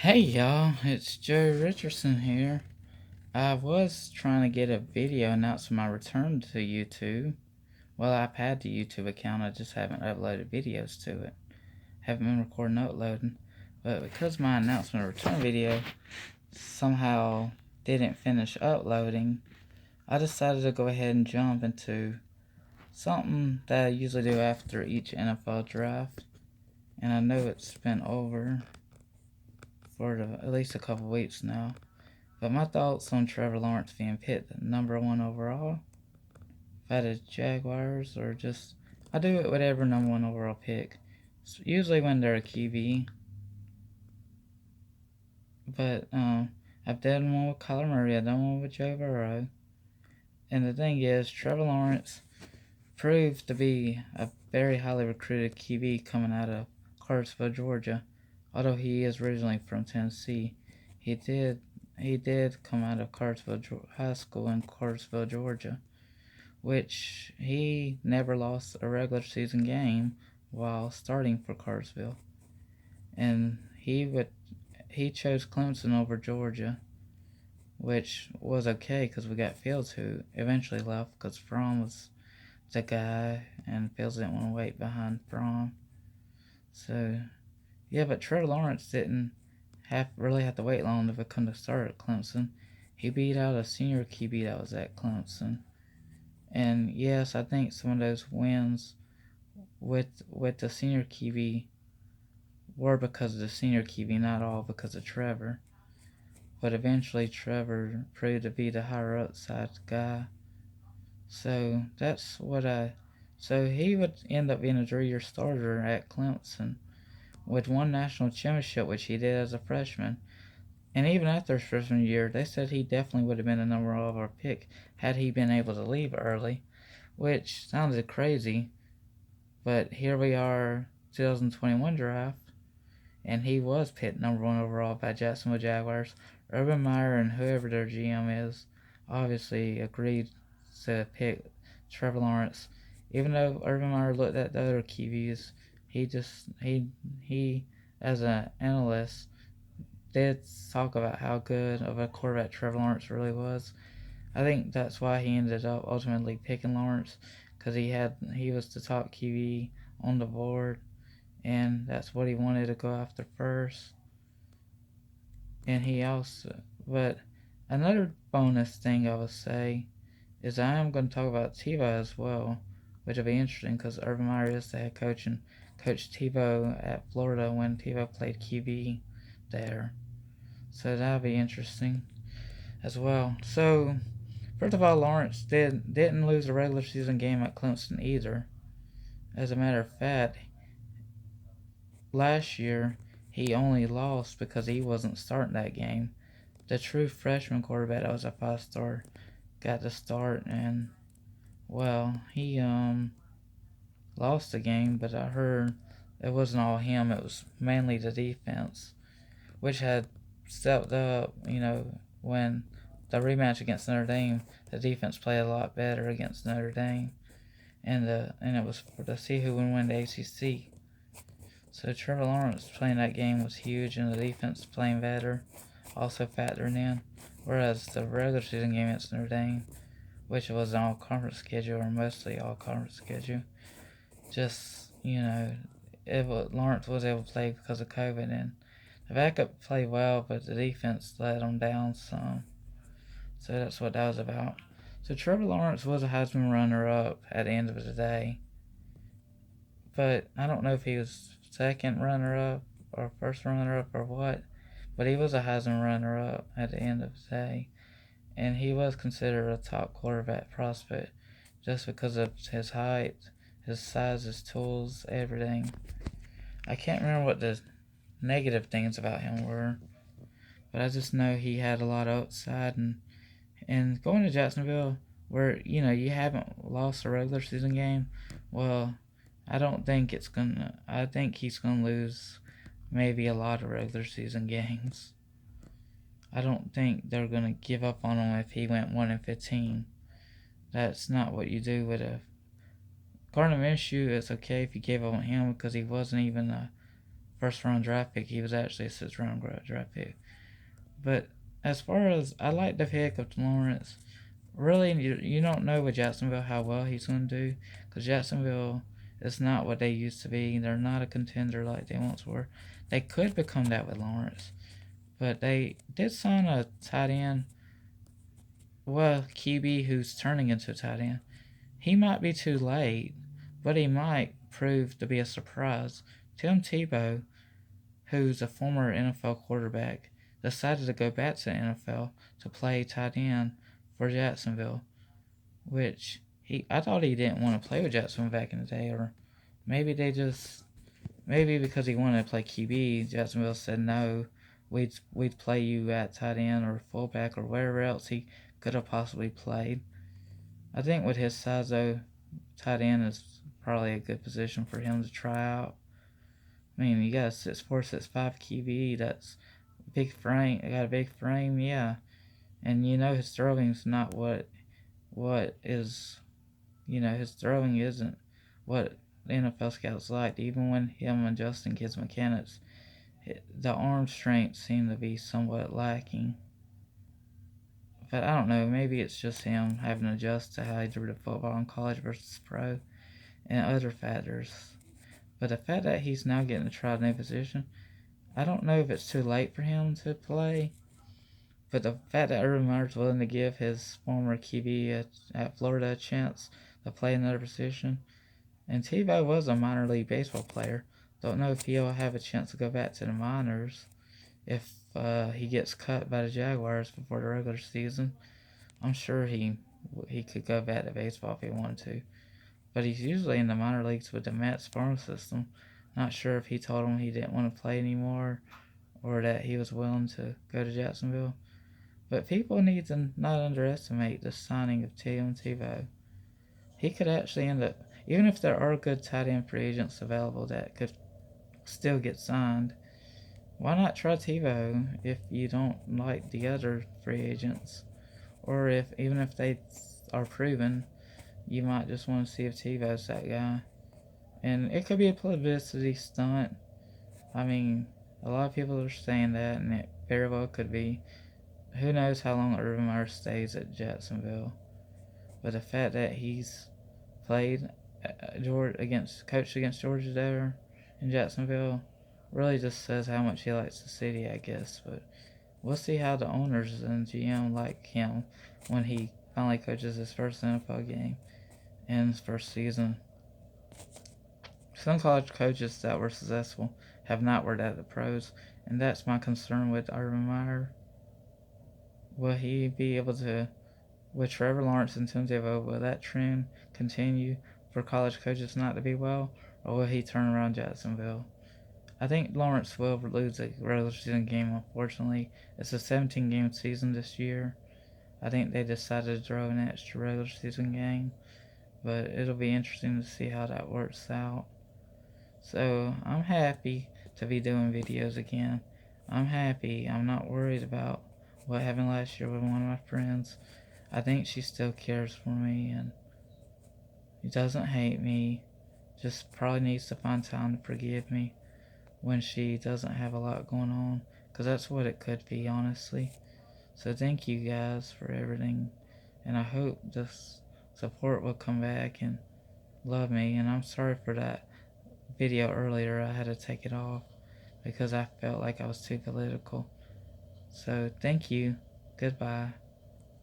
Hey y'all, it's Joe Richardson here. I was trying to get a video announcing my return to YouTube. Well, I've had the YouTube account, I just haven't uploaded videos to it. Haven't been recording uploading. But because my announcement return video somehow didn't finish uploading, I decided to go ahead and jump into something that I usually do after each NFL draft. And I know it's been over for at least a couple weeks now. But my thoughts on Trevor Lawrence being picked number one overall by the Jaguars, or just I do it whatever number one overall pick. It's usually when they're a QB, but I've done one with Kyler Murray, I've done one with Joe Burrow, and the thing is, Trevor Lawrence proved to be a very highly recruited QB coming out of Cartersville, Georgia. Although he is originally from Tennessee, he did he did come out of Cartersville High School in Cartersville, Georgia, which he never lost a regular season game while starting for Cartersville, and he chose Clemson over Georgia, which was okay because we got Fields, who eventually left because Fromm was the guy, and Fields didn't want to wait behind Fromm. So yeah, but Trevor Lawrence didn't really have to wait long to become the starter at Clemson. He beat out a senior QB that was at Clemson. And yes, I think some of those wins with the senior QB were because of the senior QB, not all because of Trevor. But eventually Trevor proved to be the higher upside guy. So that's what I. So he would end up being a 3-year starter at Clemson with one national championship, which he did as a freshman. And even after his freshman year, they said he definitely would have been a number one overall pick had he been able to leave early, which sounded crazy. But here we are, 2021 draft, and he was picked number one overall by Jacksonville Jaguars. Urban Meyer and whoever their GM is obviously agreed to pick Trevor Lawrence. Even though Urban Meyer looked at the other QBs, he as an analyst did talk about how good of a quarterback Trevor Lawrence really was. I think that's why he ended up ultimately picking Lawrence, because he was the top QB on the board, and that's what he wanted to go after first. And he also, but another bonus thing I would say is I am going to talk about Tebow as well, which will be interesting because Urban Meyer is the head coach and coached Tebow at Florida when Tebow played QB there. So that'll be interesting as well. So first of all, Lawrence didn't lose a regular season game at Clemson either. As a matter of fact, last year he only lost because he wasn't starting that game. The true freshman quarterback that was a 5-star got to start, and well, he lost the game, but I heard it wasn't all him, it was mainly the defense, which had stepped up, when the rematch against Notre Dame, the defense played a lot better against Notre Dame, and it was to see who would win the ACC. So Trevor Lawrence playing that game was huge, and the defense playing better also factoring in. Whereas the regular season game against Notre Dame, which was an all-conference schedule, or mostly all-conference schedule, just, Lawrence was able to play because of COVID, and the backup played well, but the defense let him down some. So that's what that was about. So Trevor Lawrence was a Heisman runner-up at the end of the day, but I don't know if he was second runner-up or first runner-up or what, but he was a Heisman runner-up at the end of the day, and he was considered a top quarterback prospect just because of his height, his size, his tools, everything. I can't remember what the negative things about him were, but I just know he had a lot of upside, and going to Jacksonville where you haven't lost a regular season game, well, I think he's gonna lose maybe a lot of regular season games. I don't think they're gonna give up on him if he went 1-15. That's not what you do with a Gardner Minshew. It's okay if you gave up on him because he wasn't even a first round draft pick. He was actually a 6th round draft pick. But as far as I like the pick of Lawrence, really you don't know with Jacksonville how well he's going to do, because Jacksonville is not what they used to be. They're not a contender like they once were. They could become that with Lawrence, but they did sign a tight end. Well, QB who's turning into a tight end. He might be too late, but he might prove to be a surprise. Tim Tebow, who's a former NFL quarterback, decided to go back to the NFL to play tight end for Jacksonville, which I thought he didn't want to play with Jacksonville back in the day, or maybe maybe because he wanted to play QB, Jacksonville said no, we'd play you at tight end or fullback or wherever else he could have possibly played. I think with his size though, tight end is probably a good position for him to try out. I mean, you got a 6'4", 6'5" QB. That's big frame. Got a big frame, yeah. And his throwing's not what is. His throwing isn't what the NFL scouts liked. Even when him adjusting his mechanics, the arm strength seemed to be somewhat lacking. But I don't know. Maybe it's just him having to adjust to how he threw the football in college versus pro, and other factors. But the fact that he's now getting to try a new position, I don't know if it's too late for him to play. But the fact that Urban Meyer's willing to give his former QB at Florida a chance to play another position, and Tebow was a minor league baseball player. Don't know if he'll have a chance to go back to the minors if he gets cut by the Jaguars before the regular season. I'm sure he could go back to baseball if he wanted to. But he's usually in the minor leagues with the Mets farm system. Not sure if he told him he didn't want to play anymore or that he was willing to go to Jacksonville. But people need to not underestimate the signing of Tim Tebow. He could actually end up, even if there are good tight end free agents available that could still get signed, why not try Tebow if you don't like the other free agents? Or even if they are proven, you might just want to see if Tebow's that guy. And it could be a publicity stunt. I mean, a lot of people are saying that, and it very well could be. Who knows how long Urban Meyer stays at Jacksonville? But the fact that he's played coached against Georgia there in Jacksonville, really just says how much he likes the city, I guess. But we'll see how the owners and GM like him when he finally coaches his first NFL game in his first season. Some college coaches that were successful have not worked at the pros, and that's my concern with Urban Meyer. Will he be able to, with Trevor Lawrence and Tim Tebow, will that trend continue for college coaches not to be well, or will he turn around Jacksonville? I think Lawrence will lose a regular season game, unfortunately. It's a 17-game season this year. I think they decided to throw an extra regular season game, but it'll be interesting to see how that works out. So I'm happy to be doing videos again. I'm happy. I'm not worried about what happened last year with one of my friends. I think she still cares for me and he doesn't hate me. Just probably needs to find time to forgive me when she doesn't have a lot going on, because that's what it could be, honestly. So thank you guys for everything, and I hope this support will come back and love me. And I'm sorry for that video earlier. I had to take it off because I felt like I was too political. So thank you. Goodbye.